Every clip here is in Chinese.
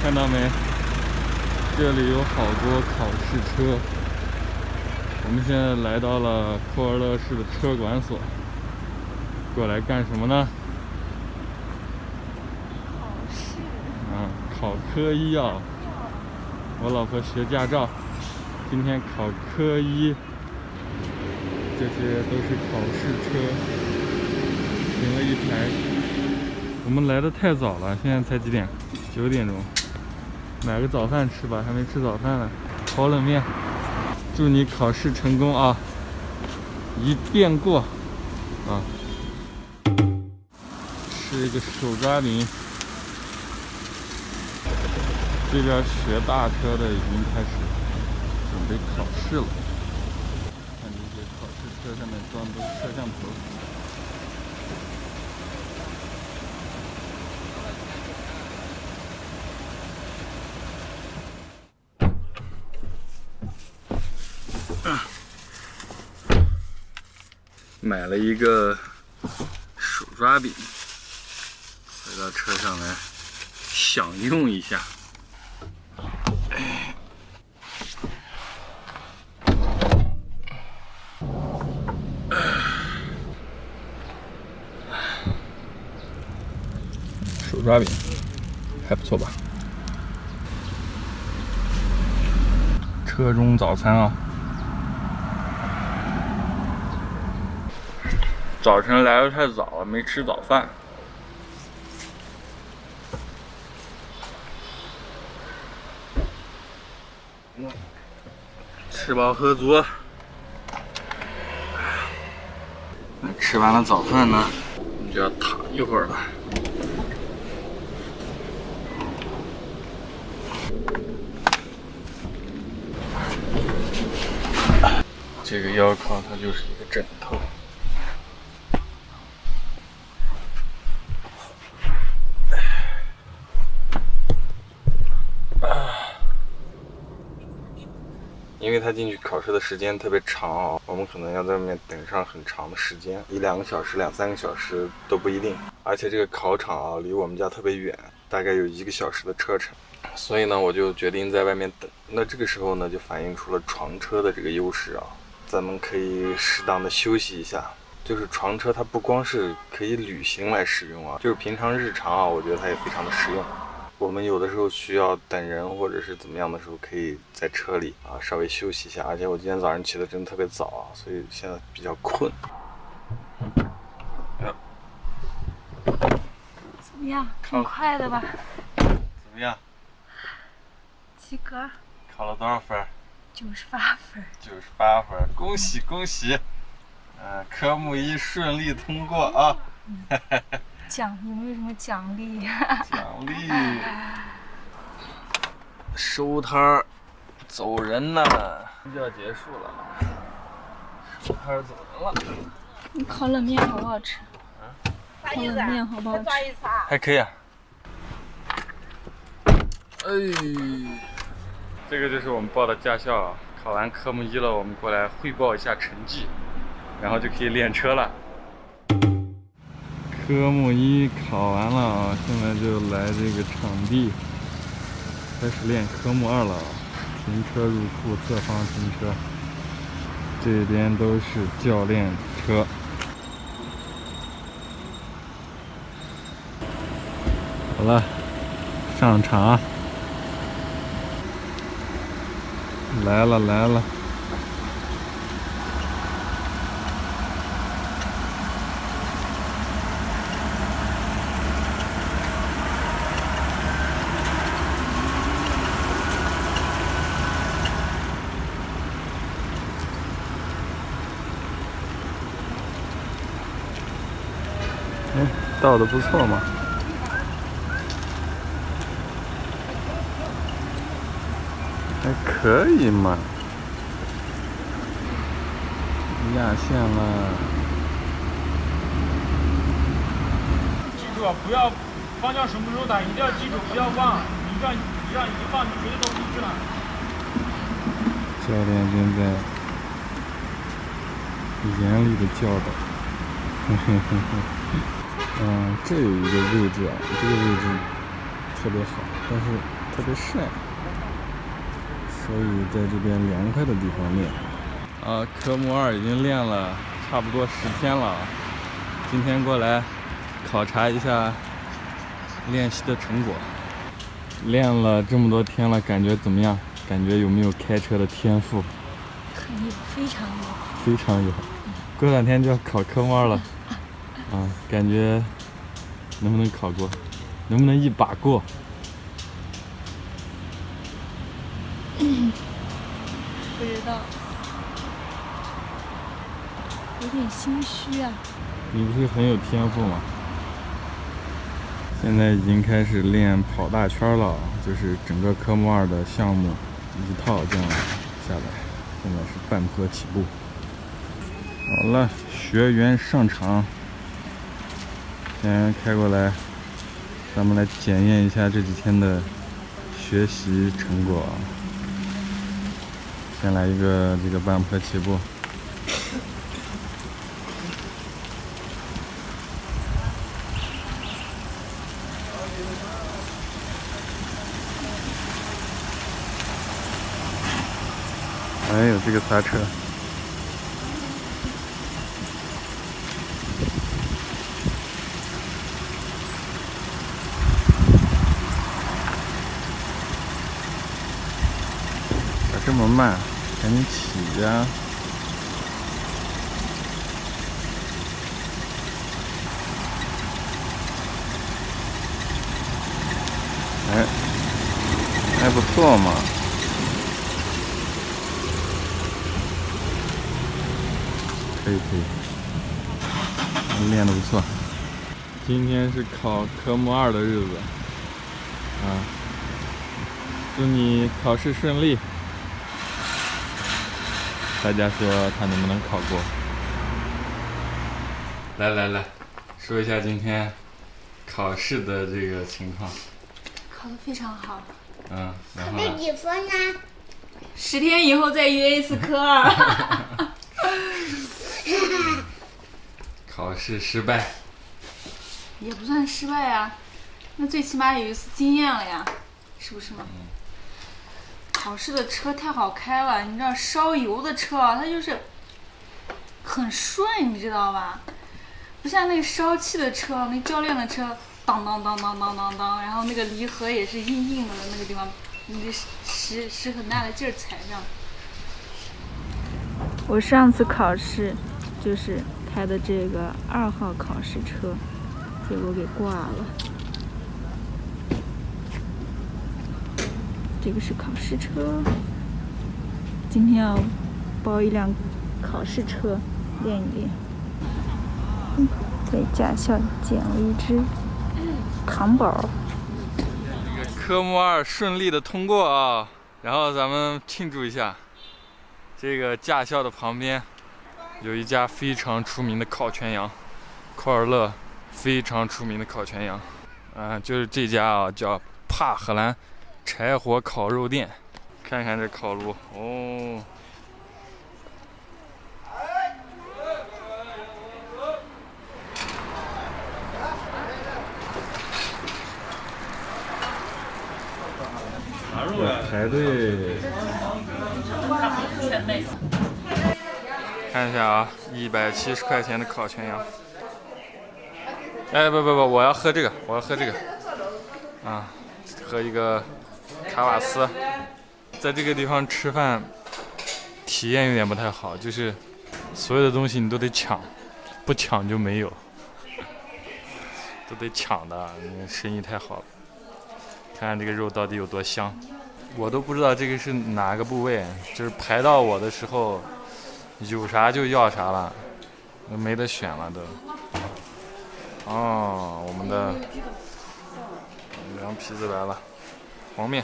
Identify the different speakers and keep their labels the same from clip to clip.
Speaker 1: 看到没？这里有好多考试车。我们现在来到了库尔勒市的车管所，过来干什么呢？
Speaker 2: 考试。
Speaker 1: 考科一啊！我老婆学驾照，今天考科一。这些都是考试车，停了一排。我们来的太早了，现在才几点？9点钟。买个早饭吃吧，还没吃早饭呢。烤冷面。祝你考试成功啊！一遍过啊！吃一个手抓饼。这边学大车的已经开始准备考试了。看这些考试车上面装的都是摄像头。买了一个手抓饼，回到车上来享用一下。手抓饼还不错吧？车中早餐啊！早晨来的太早了，没吃早饭。吃饱喝足。那吃完了早饭呢，我们就要躺一会儿了。这个腰靠它就是一个枕头。因为他进去考试的时间特别长啊，我们可能要在外面等上很长的时间，1-2个小时、2-3个小时都不一定。而且这个考场啊，离我们家特别远，大概有1个小时的车程。所以呢，我就决定在外面等。那这个时候呢，就反映出了床车的这个优势啊，咱们可以适当的休息一下。就是床车它不光是可以旅行来使用啊，就是平常日常啊，我觉得它也非常的实用。我们有的时候需要等人或者是怎么样的时候，可以在车里啊稍微休息一下。而且我今天早上起得真的特别早啊，所以现在比较困。
Speaker 2: 怎么样？挺快的吧？
Speaker 1: 怎么样？
Speaker 2: 及格。
Speaker 1: 考了多少分
Speaker 2: ？98分。
Speaker 1: 98分，恭喜恭喜！科目1顺利通过啊！
Speaker 2: 有没有什么奖励？
Speaker 1: 奖励。收摊儿，走人呢，就要结束了。收摊儿走人了。
Speaker 2: 你烤冷面好不好吃？烤冷面好不好吃？
Speaker 1: 还可以啊。这个就是我们报的驾校啊。考完科目1了，我们过来汇报一下成绩，然后就可以练车了。科目1考完了啊，现在就来这个场地，开始练科目2了啊。停车入库，侧方停车，这边都是教练车。好了，上场。来了来了。倒的不错嘛。还可以嘛。压线了。
Speaker 3: 记住啊，不要方向什么时候打，一定要记住，不要忘。你让一放，你绝对都出去了。
Speaker 1: 教练正在严厉的教导。这有一个位置啊，这个位置特别好，但是特别晒，所以在这边凉快的地方练。科目2已经练了差不多10天了，今天过来考察一下练习的成果。练了这么多天了，感觉怎么样？感觉有没有开车的天赋？
Speaker 2: 很有，非常有。
Speaker 1: 非常有。过2天就要考科目2了，感觉能不能考过？能不能一把过？
Speaker 2: 不知道，有点心虚啊。
Speaker 1: 你不是很有天赋吗？现在已经开始练跑大圈了，就是整个科目2的项目一套这样下来，现在是半坡起步。好了，学员上场，先开过来，咱们来检验一下这几天的学习成果。先来一个这个半坡起步。哎呦，这个刹车！咋这么慢？赶紧起呀！哎，还不错嘛。可以，练得不错。今天是考科目2的日子，祝你考试顺利。大家说他能不能考过？来，说一下今天考试的这个情况。
Speaker 2: 考得非常好。
Speaker 1: 然后
Speaker 4: 考几分呢
Speaker 2: ？10天以后再约一次科2。
Speaker 1: 考试失败。
Speaker 2: 也不算失败啊，那最起码有一次经验了呀，是不是嘛？考试的车太好开了，你知道烧油的车它就是很顺，你知道吧？不像那个烧气的车，那教练的车当当当当当当当，然后那个离合也是硬的那个地方，你得使很大的劲儿踩上。我上次考试就是开的这个2号考试车，结果给挂了。这个是考试车，今天要包一辆考试车练一练。在驾校捡了一只糖宝。这个科目2顺利的通过啊，然后咱们庆祝一下。这个驾校的旁边有一家非常出名的烤全羊，库尔勒非常出名的烤全羊，就是这家啊，叫帕荷兰柴火烤肉店。看看这烤炉哦，排队。看一下啊，170块钱的烤全羊。哎，不，我要喝这个，喝一个卡瓦斯。在这个地方吃饭体验有点不太好，就是所有的东西你都得抢，不抢就没有，都得抢的，生意太好了。看看这个肉到底有多香，我都不知道这个是哪个部位，就是排到我的时候有啥就要啥了，没得选了都。哦，我们的凉皮子来了，黄面。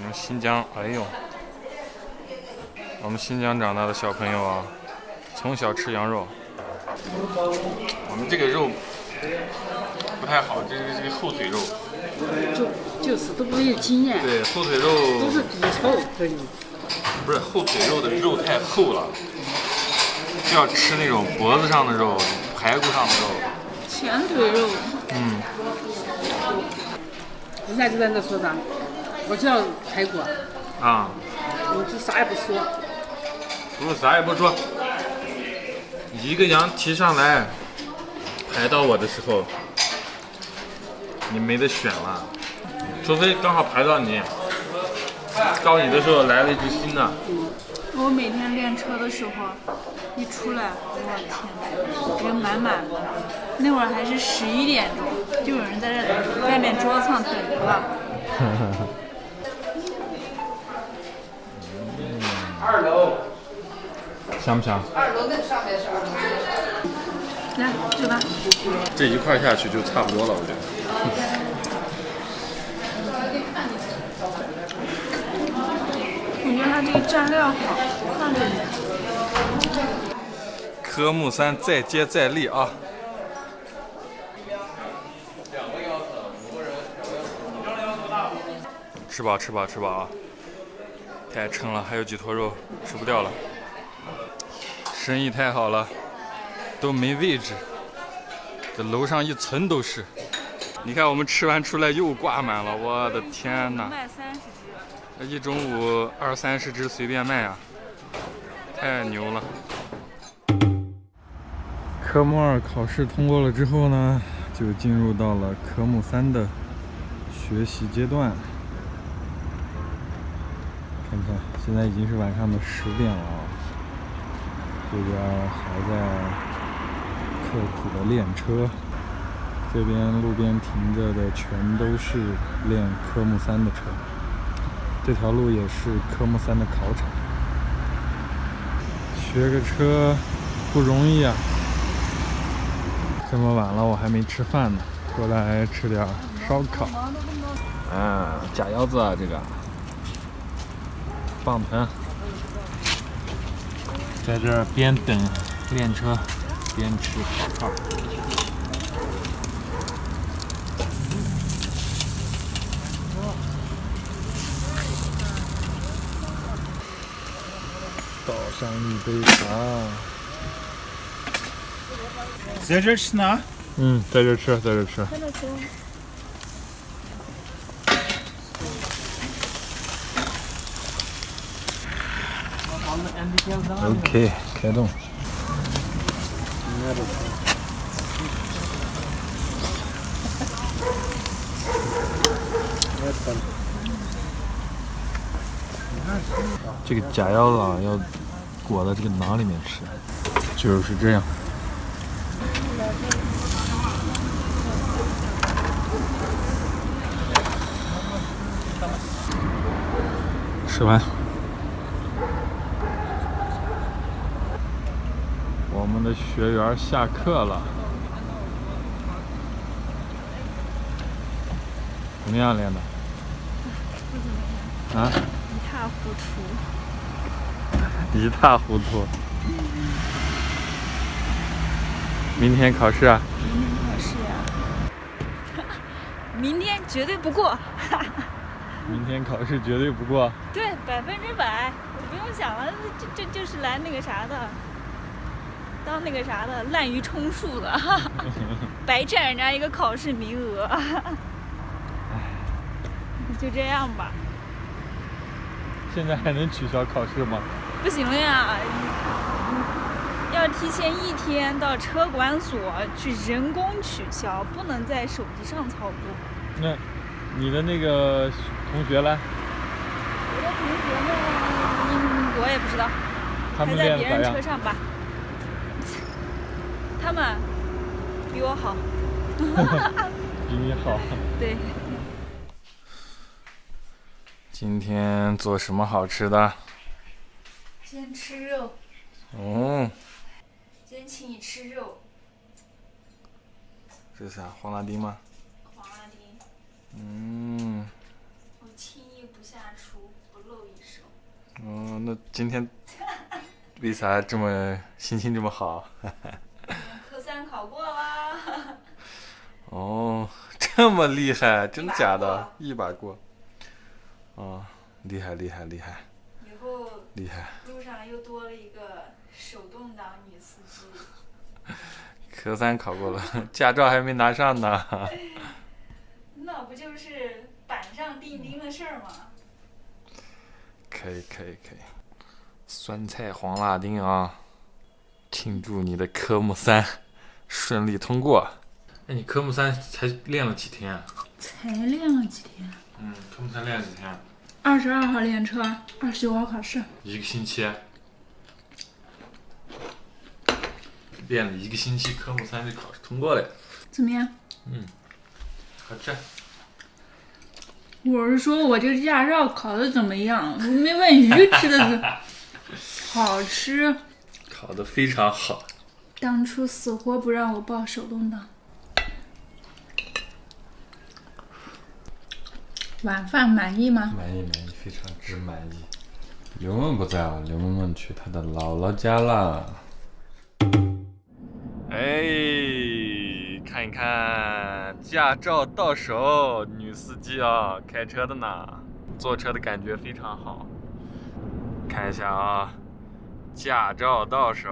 Speaker 2: 我们新疆，哎呦，我们新疆长大的小朋友啊，从小吃羊肉。我们这个肉不太好，这个后腿肉。
Speaker 4: 就是都没有经验。
Speaker 1: 对，后腿肉
Speaker 4: 都是底臭可以。
Speaker 1: 不是后腿肉的肉太厚了，就要吃那种脖子上的肉、排骨上的肉。
Speaker 5: 前腿肉。
Speaker 4: 人家就在那说啥，我叫排骨，
Speaker 2: 啊，
Speaker 4: 你就啥也不说。
Speaker 2: 不是啥也不说，一个羊提上来，排到我的时候，你没得选了，除非刚好排到你，到你的时候来了一只新的。
Speaker 5: 我每天练车的时候，一出来，我天，人满满的。那会儿还是11点钟，就有人在这外面桌子上等着了。
Speaker 3: 2楼。
Speaker 2: 香不香？
Speaker 5: 来，吃吧。
Speaker 2: 这一块下去就差不多了，我觉得。
Speaker 5: 我觉得它这个蘸料好，看着点。
Speaker 2: 科目3再接再厉啊！吃饱吃饱吃饱啊！太撑了，还有几坨肉吃不掉了。生意太好了，都没位置，这楼上一层都是。你看我们吃完出来又挂满了，我的天哪！
Speaker 5: 卖30只，
Speaker 2: 一中午20-30只随便卖啊，太牛了！科目2考试通过了之后呢，就进入到了科目3的学习阶段。看看，现在已经是晚上的10点了啊，这边还在刻苦的练车，这边路边停着的全都是练科目3的车。这条路也是科目3的考场。学个车不容易啊！这么晚了，我还没吃饭呢，过来吃点烧烤。啊，假腰子啊，这个棒疼。在这儿边等练车边吃烤串。倒上一杯茶。
Speaker 3: 在这吃呢？
Speaker 2: 在这吃，在这吃。OK， 开动。这个假腰子啊，要裹到这个馕里面吃，就是这样。吃完，我们的学员下课了，怎么样练的？
Speaker 5: 不怎么样。
Speaker 2: 啊？
Speaker 5: 一塌糊涂。
Speaker 2: 一塌糊涂。明天考试啊？
Speaker 5: 明天考试呀、明天绝对不过。
Speaker 2: 明天考试绝对不过。
Speaker 5: 对，100%，我不用想了，就是来那个啥的，当那个啥的滥竽充数的，白占人家一个考试名额。就这样吧。
Speaker 2: 现在还能取消考试吗？
Speaker 5: 不行了呀，要提前1天到车管所去人工取消，不能在手机上操作。
Speaker 2: 那你的那个同学呢？
Speaker 5: 我的同学们，我也不知道，
Speaker 2: 他们
Speaker 5: 还在
Speaker 2: 练得咋样
Speaker 5: 别人车？上吧。他们比我好。
Speaker 2: 比你好。
Speaker 5: 对。
Speaker 2: 今天做什么好吃的？
Speaker 5: 先吃肉。
Speaker 2: 哦，
Speaker 5: 今天请你吃肉。
Speaker 2: 这是啥？黄辣丁吗？
Speaker 5: 黄辣丁。我轻易不下厨，不露一手。
Speaker 2: 哦，那今天为啥这么心情这么好？
Speaker 5: 科3考过啦。
Speaker 2: 哦，这么厉害，真的假的？1把过。哦，厉害厉害厉害。
Speaker 5: 以后
Speaker 2: 厉害。
Speaker 5: 路上又多了一个手动挡女司机。
Speaker 2: 科3考过了，驾照还没拿上呢。
Speaker 5: 那不就是板上钉钉的事儿吗？
Speaker 2: 可以。酸菜黄辣丁啊！庆祝你的科目3顺利通过。那你科目3才练了几天啊？
Speaker 5: 才练了几天？
Speaker 2: 科目3练了几天
Speaker 5: ？22号练车，29号考试。
Speaker 2: 1个星期。练了1个星期，科目3就考试通过了。
Speaker 5: 怎么样？
Speaker 2: 好吃。
Speaker 5: 我是说我这个驾照考的怎么样？我没问鱼吃的是好吃。
Speaker 2: 考得非常好。
Speaker 5: 当初死活不让我报手动挡。晚饭满意吗？
Speaker 2: 满意，非常之满意。刘梦不在了，刘梦去她的姥姥家了。看一看，驾照到手，女司机啊，开车的呢，坐车的感觉非常好。看一下啊，驾照到手，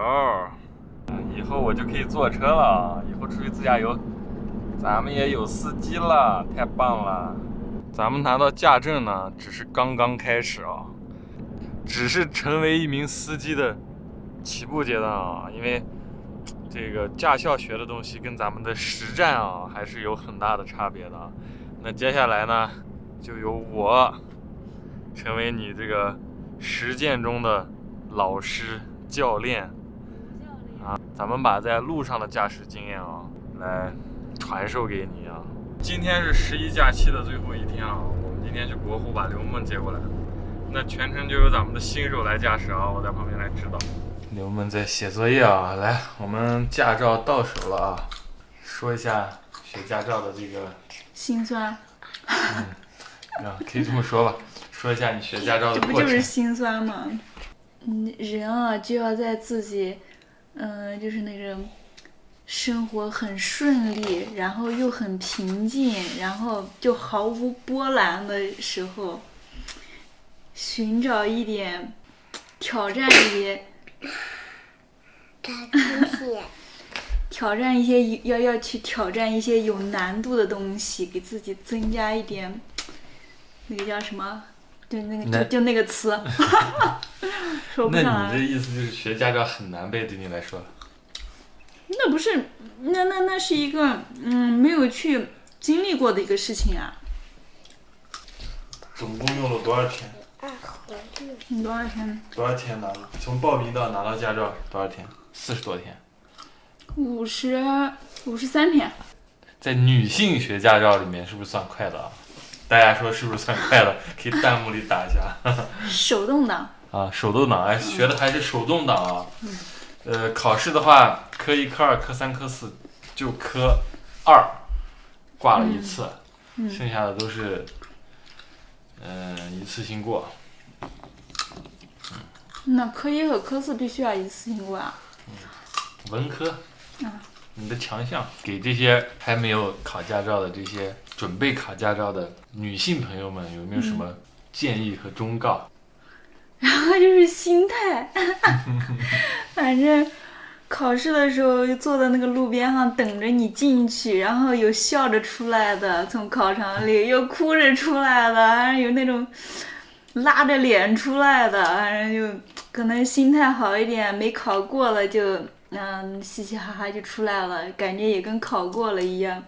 Speaker 2: 以后我就可以坐车了，以后出去自驾游，咱们也有司机了，太棒了。咱们拿到驾证呢，只是刚刚开始啊，只是成为一名司机的起步阶段啊，因为这个驾校学的东西跟咱们的实战啊还是有很大的差别的。那接下来呢，就由我成为你这个实践中的老师教练啊，咱们把在路上的驾驶经验啊来传授给你啊。今天是11假期的最后一天啊，我们今天去国湖把刘梦接过来，那全程就由咱们的新手来驾驶啊，我在旁边来指导。刘梦在写作业啊，来，我们驾照到手了啊，说一下学驾照的这个
Speaker 5: 心酸。
Speaker 2: 可以这么说吧，说一下你学驾照的过程。
Speaker 5: 这不就是心酸吗？人啊就要在自己，就是那种生活很顺利，然后又很平静，然后就毫无波澜的时候，寻找一点挑战一些。挑战一些要去挑战一些有难度的东西，给自己增加一点，那个叫什么？就那个词，说不上来。
Speaker 2: 那你这意思就是学驾照很难呗？对你来说？
Speaker 5: 那不是，那是一个没有去经历过的一个事情啊。
Speaker 2: 总共用了多少天？
Speaker 5: 多少天？
Speaker 2: 多少天拿了？从报名到拿到驾照多少天？40多天。
Speaker 5: 53天。
Speaker 2: 在女性学驾照里面是不是算快的啊？大家说是不是算快的？可以弹幕里打一下。
Speaker 5: 手动挡。
Speaker 2: 啊，手动挡，哎，学的还是手动挡啊。考试的话，科1、科2、科3、科4，就科2挂了一次，剩下的都是一次性过。
Speaker 5: 那科1和科4必须要一次性过啊。
Speaker 2: 文科。你的强项，给这些还没有考驾照的这些准备考驾照的女性朋友们，有没有什么建议和忠告？
Speaker 5: 然后就是心态，反正考试的时候坐在那个路边上等着你进去，然后有笑着出来的从考场里，有哭着出来的，还有那种拉着脸出来的，反正就可能心态好一点，没考过了就嘻嘻哈哈就出来了，感觉也跟考过了一样。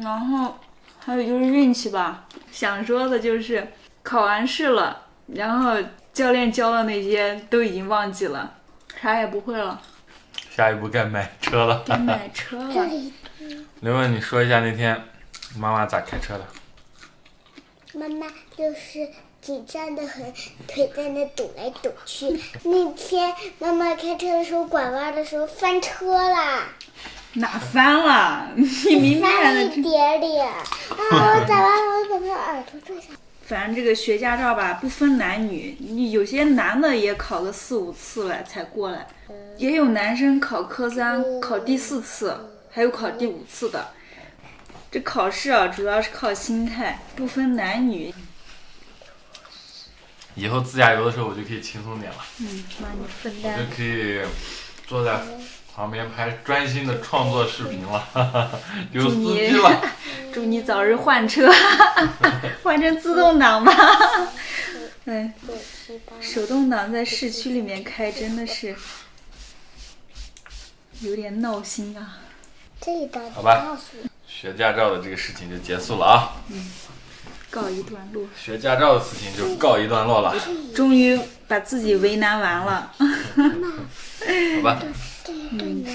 Speaker 5: 然后还有就是运气吧，想说的就是考完试了，然后教练教的那些都已经忘记了，啥也不会了。
Speaker 2: 下一步该买车了。
Speaker 5: 该买车了。
Speaker 2: 刘文，你说一下那天妈妈咋开车的？
Speaker 6: 妈妈就是紧张的很，腿在那抖来抖去。那天妈妈开车的时候，拐弯的时候翻车啦。
Speaker 5: 哪翻了？你明明
Speaker 6: 翻了一点点。我咋完？我把他耳朵拽下。
Speaker 5: 反正这个学驾照吧，不分男女，有些男的也考个4、5次了才过来，也有男生考科3考第4次，还有考第5次的。这考试啊，主要是靠心态，不分男女。
Speaker 2: 以后自驾游的时候，我就可以轻松点了。
Speaker 5: 帮你分担。
Speaker 2: 我就可以坐在旁边还专心的创作视频了，有司机了。
Speaker 5: 祝你早日换车，换成自动挡吧。哎，手动挡在市区里面开真的是有点闹心啊。
Speaker 6: 这里的
Speaker 2: 好吧，学驾照的这个事情就结束了啊。
Speaker 5: 告一段落。
Speaker 2: 学驾照的事情就告一段落了。
Speaker 5: 终于把自己为难完了。
Speaker 2: 好吧。